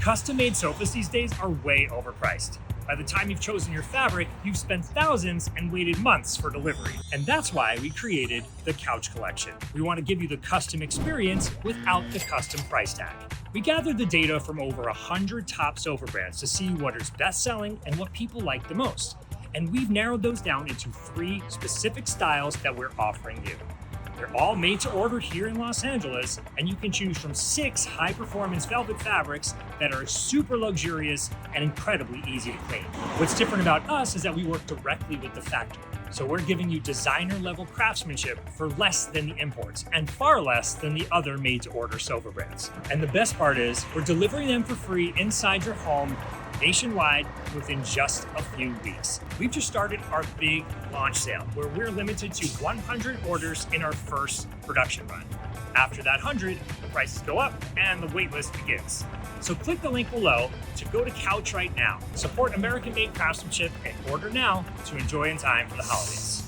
Custom-made sofas these days are way overpriced. By the time you've chosen your fabric, you've spent thousands and waited months for delivery. And that's why we created the Couch Collection. We want to give you the custom experience without the custom price tag. We gathered the data from over 100 top sofa brands to see what is best-selling and what people like the most. And we've narrowed those down into 3 specific styles that we're offering you. They're all made to order here in Los Angeles, and you can choose from 6 high-performance velvet fabrics that are super luxurious and incredibly easy to clean. What's different about us is that we work directly with the factory. So we're giving you designer-level craftsmanship for less than the imports and far less than the other made-to-order sofa brands. And the best part is we're delivering them for free inside your home nationwide within just a few weeks. We've just started our big launch sale where we're limited to 100 orders in our first production run. After that 100, the prices go up and the wait list begins. So click the link below to go to Couch right now. Support American-made craftsmanship and order now to enjoy in time for the holidays.